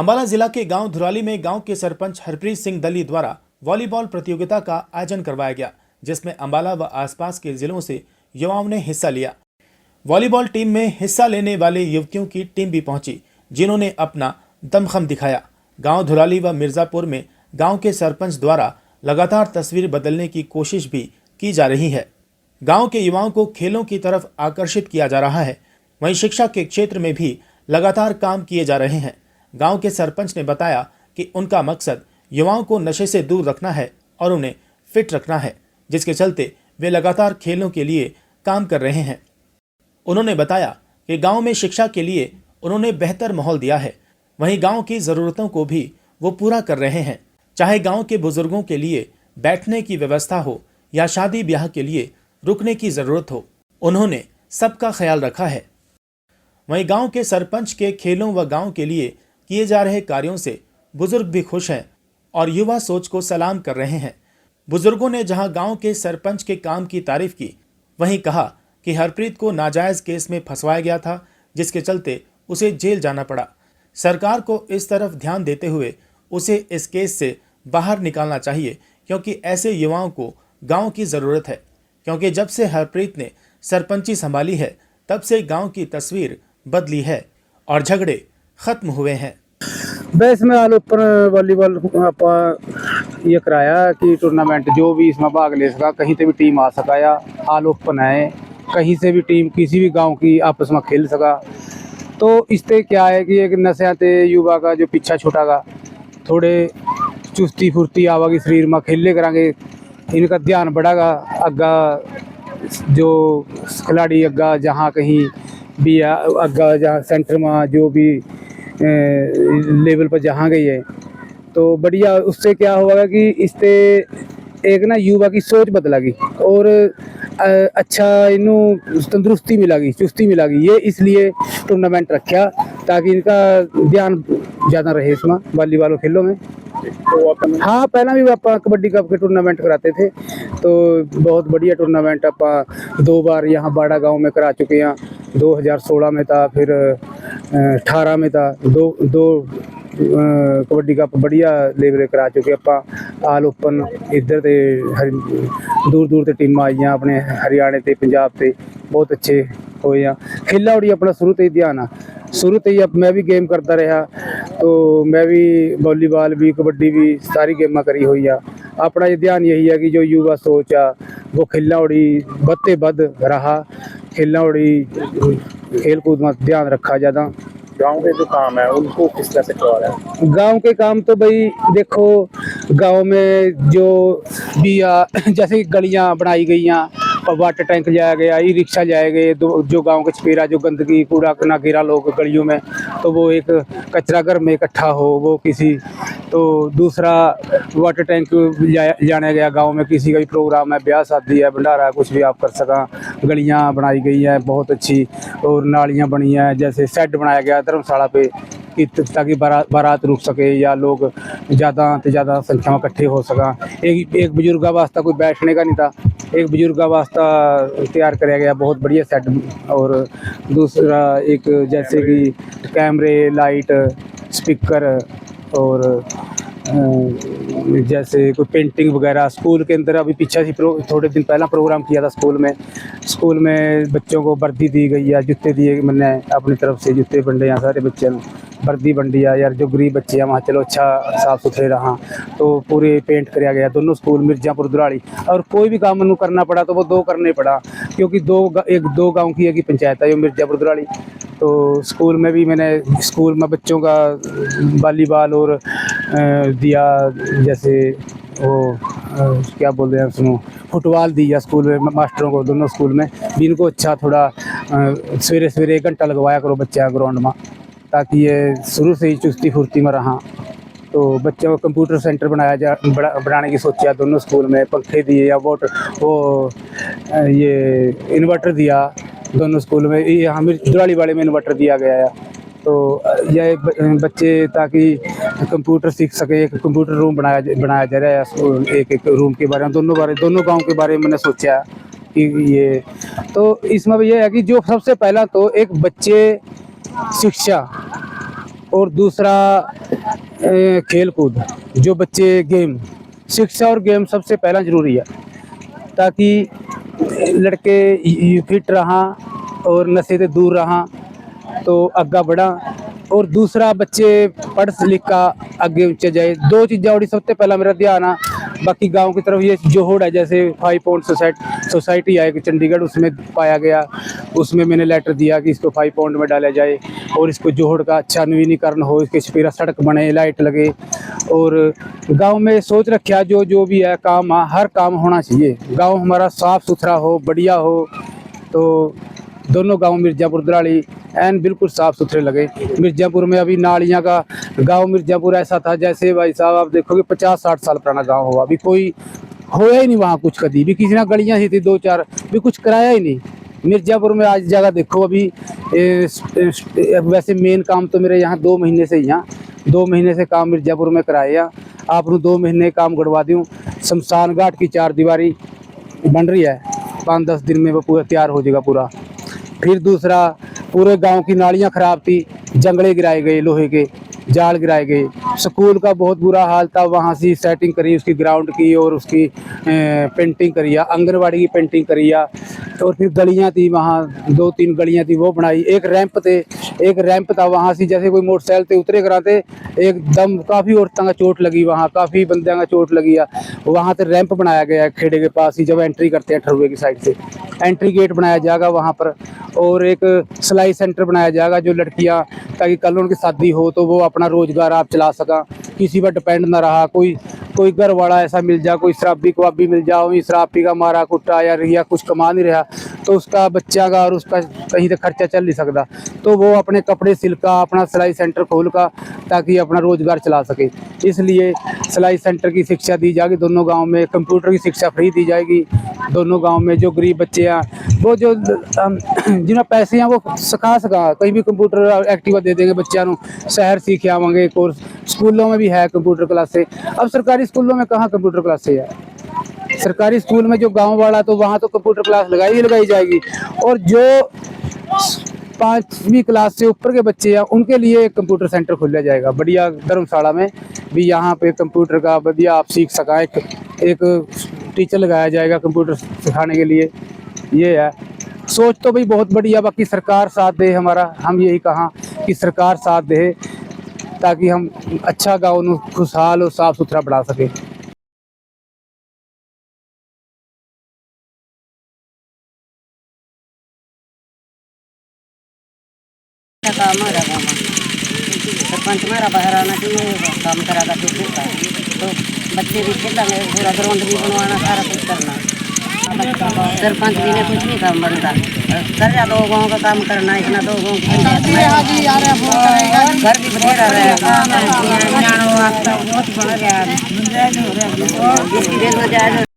अंबाला जिला के गांव धुराली में गांव के सरपंच हरप्रीत सिंह दली द्वारा वॉलीबॉल प्रतियोगिता का आयोजन करवाया गया, जिसमें अंबाला व आसपास के जिलों से युवाओं ने हिस्सा लिया। वॉलीबॉल टीम में हिस्सा लेने वाले युवतियों की टीम भी पहुंची, जिन्होंने अपना दमखम दिखाया। गांव धुराली व मिर्जापुर में गांव के सरपंच द्वारा लगातार तस्वीर बदलने की कोशिश भी की जा रही है। गांव के युवाओं को खेलों की तरफ आकर्षित किया जा रहा है। वहीं शिक्षा के क्षेत्र में भी लगातार काम किए जा रहे हैं। गांव के सरपंच ने बताया कि उनका मकसद युवाओं को नशे से दूर रखना है और उन्हें फिट रखना है, जिसके चलते वे लगातार खेलों के लिए काम कर रहे हैं। उन्होंने बताया कि गांव में शिक्षा के लिए उन्होंने बेहतर माहौल दिया है। वहीं गांव की ज़रूरतों को भी वो पूरा कर रहे हैं, चाहे गांव के बुजुर्गों के लिए बैठने की व्यवस्था हो या शादी ब्याह के लिए रुकने की ज़रूरत हो, उन्होंने सबका ख्याल रखा है। वहीं गांव के सरपंच के खेलों व गांव के लिए किए जा रहे कार्यों से बुजुर्ग भी खुश हैं और युवा सोच को सलाम कर रहे हैं। बुजुर्गों ने जहां गांव के सरपंच के काम की तारीफ की, वहीं कहा कि हरप्रीत को नाजायज़ केस में फंसवाया गया था, जिसके चलते उसे जेल जाना पड़ा। सरकार को इस तरफ ध्यान देते हुए उसे इस केस से बाहर निकालना चाहिए, क्योंकि ऐसे युवाओं को गांव की ज़रूरत है। क्योंकि जब से हरप्रीत ने सरपंची संभाली है, तब से गांव की तस्वीर बदली है और झगड़े खत्म हुए हैं। बस में आल ओपन वॉलीबॉल आप ये कराया कि टूर्नामेंट जो भी इसमें भाग ले सका, कहीं से भी टीम आ सका, या आल ओपन है, कहीं से भी टीम किसी भी गांव की आपस में खेल सका। तो इससे क्या है कि एक नशा ते युवा का जो पीछा छूटागा, थोड़े चुस्ती फुर्ती आवागी शरीर में, खेले करांगे, इनका ध्यान बढ़ागा। अग्गा जो खिलाड़ी अग्गा जहाँ कहीं भी अग्गा जहाँ सेंटर में जो भी लेवल पर जहाँ गई है, तो बढ़िया। उससे क्या होगा कि इससे एक ना युवा की सोच बदलेगी और अच्छा इनू तंदुरुस्ती मिलेगी, चुस्ती मिलेगी। ये इसलिए टूर्नामेंट रखा ताकि इनका ध्यान ज़्यादा रहे इसमें वॉलीबॉल खेलों में। हाँ, पहला भी आप कबड्डी कप के टूर्नामेंट कराते थे, तो बहुत बढ़िया टूर्नामेंट आप 2 बार यहाँ बाड़ा गांव में करा चुके हैं। 2016 में था, फिर 18 में था। दो कबड्डी कप बढ़िया लेवल करा चुके आप। आल ओपन इधर ते दूर दूर ते टीम आई अपने हरियाणा ते पंजाब ते, बहुत अच्छे होए हैं। खेला उड़ी अपना शुरू से ही ध्यान आ, शुरू से ही अब मैं भी गेम करता रहा, तो मैं भी वॉलीबॉल भी कबड्डी भी सारी गेमां करी हुई आ। अपना ये ध्यान यही है कि जो युवा सोच आ वो खेलना उड़ी बदते बद रहा, खेलना उड़ी खेल कूद में ध्यान रखा ज़्यादा। गांव के जो काम है उनको किस तरह से करवा रहा है? गांव के काम तो भाई देखो, गांव में जो भी जैसे गलियां बनाई गई हैं, वाटर टैंक जाया गया, ई रिक्शा जाए गए, जो गांव के छपेरा जो गंदगी कूड़ा ना गिरा लोग गलियों में, तो वो एक कचरा घर में इकट्ठा हो वो किसी। तो दूसरा वाटर टैंक जाने गया गांव में, किसी का भी प्रोग्राम है, ब्याह शादी है, भंडारा है, कुछ भी आप कर सका। गलियां बनाई गई हैं बहुत अच्छी, और नालियां बनी हैं, जैसे शेड बनाया गया धर्मशाला पे कि ताकि बारात रुक सके या लोग ज़्यादा से ज़्यादा संख्या में इकट्ठे हो सका। एक बुजुर्ग वास्ता कोई बैठने का नहीं था, एक बुजुर्ग वास्ता तैयार कराया गया बहुत बढ़िया सेट। और दूसरा एक जैसे कि कैमरे, लाइट, स्पीकर, और जैसे कोई पेंटिंग वगैरह स्कूल के अंदर अभी पीछे से थोड़े दिन पहला प्रोग्राम किया था स्कूल में बच्चों को वर्दी दी गई है, जूते दिए, मैंने अपनी तरफ से जूते बंटे हैं, सारे बच्चे वर्दी बंटी है यार। जो गरीब बच्चे हैं वहाँ चलो अच्छा साफ़ सुथरे रहा, तो पूरे पेंट कराया गया दोनों स्कूल मिर्जापुर धुराली। और कोई भी काम मैंने करना पड़ा तो वो 2 करने पड़ा, क्योंकि 2 गाँव की एक ही पंचायत है जो मिर्जापुर धुराली। तो स्कूल में भी मैंने स्कूल में बच्चों का वॉलीबॉल और दिया, जैसे वो क्या बोलते हैं उसमें, फुटबॉल दिया स्कूल में मास्टरों को, दोनों स्कूल में भी। इनको अच्छा थोड़ा सवेरे 1 घंटा लगवाया करो बच्चा ग्राउंड में, ताकि ये शुरू से ही चुस्ती फुर्ती में रहा। तो बच्चों को कंप्यूटर सेंटर बनाने की सोचा दोनों स्कूल में, पंखे दिए या वो ये इन्वर्टर दिया दोनों स्कूल में। यहाँ धुराली वाले में इन्वर्टर दिया गया है, तो यह बच्चे ताकि कंप्यूटर सीख सके, एक कंप्यूटर रूम बनाया जा रहा है। एक रूम के बारे में दोनों गांव के बारे में मैंने सोचा कि ये, तो इसमें भी यह है कि जो सबसे पहला तो एक बच्चे शिक्षा और दूसरा खेल कूद, जो बच्चे गेम, शिक्षा और गेम सबसे पहला ज़रूरी है, ताकि लड़के फिट रहा और नशे से दूर रहा तो आगे बढ़ा। और दूसरा बच्चे पढ़ लिख का आगे ऊंचे जाए। दो चीज़ें और सबसे पहला मेरा ध्यान आ। बाकी गांव की तरफ ये जोहड़ है, जैसे 5 पॉइंट सोसाइटी है कि चंडीगढ़, उसमें पाया गया, उसमें मैंने लेटर दिया कि इसको 5 पॉइंट में डाला जाए और इसको जोहड़ का अच्छा नवीनीकरण हो, इसके फिर सड़क बने, लाइट लगे। और गांव में सोच रखा जो भी है काम, हर काम होना चाहिए। गांव हमारा साफ़ सुथरा हो, बढ़िया हो। तो दोनों गांव मिर्ज़ापुर दराड़ी एन बिल्कुल साफ़ सुथरे लगे। मिर्ज़ापुर में अभी नालियां का गांव मिर्ज़ापुर ऐसा था जैसे भाई साहब आप देखोगे 50-60 साल पुराना गांव हुआ, अभी कोई होया ही नहीं वहाँ कुछ, कभी भी किसी ने गलियां ही थी 2-4, भी कुछ कराया ही नहीं। मिर्ज़ापुर में आज जगह देखो अभी वैसे मेन काम तो मेरे यहाँ 2 महीने से, यहाँ 2 महीने से काम मिर्ज़ापुर में कराया। आपने 2 महीने काम गड़वा दूँ। शमशान घाट की 4 दीवारी बन रही है, 5-10 दिन में वो पूरा तैयार हो जाएगा पूरा। फिर दूसरा, पूरे गांव की नालियां खराब थी, जंगले गिराए गए, लोहे के जाल गिराए गए। स्कूल का बहुत बुरा हाल था, वहाँ से सेटिंग करी उसकी ग्राउंड की और उसकी पेंटिंग करी, आंगनवाड़ी की पेंटिंग करी। और फिर गलियाँ थी, वहाँ 2-3 गलियाँ थी वो बनाई। एक रैंप था, वहाँ से जैसे कोई मोटरसाइकिल से उतरे कराते एकदम काफ़ी औरतों का चोट लगी, वहाँ काफ़ी बंदों का चोट लगी है। वहाँ से रैंप बनाया गया है खेड़े के पास ही, जब एंट्री करते हैं ठरुए की साइड से एंट्री गेट बनाया जाएगा वहाँ पर। और एक सिलाई सेंटर बनाया जाएगा जो लड़कियाँ, ताकि कल उनकी शादी हो तो वो अपना रोज़गार आप चला सका, किसी पर डिपेंड ना रहा। कोई घर वाला ऐसा मिल जाए, कोई शराबी कबाबी मिल जाए, वही शराब पी का मारा कुटा या कुछ कमा नहीं रहा, तो उसका बच्चा का और उसका कहीं तक खर्चा चल नहीं सकता, तो वो अपने कपड़े सिल का अपना सिलाई सेंटर खोल का, ताकि अपना रोज़गार चला सके। इसलिए सिलाई सेंटर की शिक्षा दी जाएगी दोनों गाँव में। कंप्यूटर की शिक्षा फ्री दी जाएगी दोनों गाँव में। जो गरीब बच्चे हैं, वो जो जिन्हें पैसे हैं वो सिखा सका, कहीं भी कंप्यूटर एक्टिवा दे देंगे बच्चों को, शहर सीख आवेंगे कोर्स। स्कूलों में भी है कंप्यूटर क्लासे। अब सरकारी स्कूलों में कहाँ कंप्यूटर क्लासे है? सरकारी स्कूल में जो गांव वाला, तो वहाँ तो कंप्यूटर क्लास लगाई जाएगी। और जो 5वीं क्लास से ऊपर के बच्चे हैं उनके लिए एक कंप्यूटर सेंटर खोला जाएगा बढ़िया धर्मशाला में भी। यहाँ पे कंप्यूटर का बढ़िया आप सीख सका, एक टीचर लगाया जाएगा कंप्यूटर सिखाने के लिए। ये है सोच तो भाई बहुत बढ़िया। बाकी सरकार साथ दे हमारा, हम यही कहा कि सरकार साथ दे, ताकि हम अच्छा गाँव खुशहाल और साफ़ सुथरा बना सके। हमारा गाँव सरपंच हमारा बाहर आना चाहिए, काम करागा तो बच्चे भी खेलेंगे, पूरा ग्राउंड भी बनवाना, सारा कुछ करना। सरपंच जी ने कुछ नहीं काम बनता, कर जा 2 गाँव का काम करना, इतना 2 गाँव घर भी बथेरा रहेगा, बहुत बढ़ गया।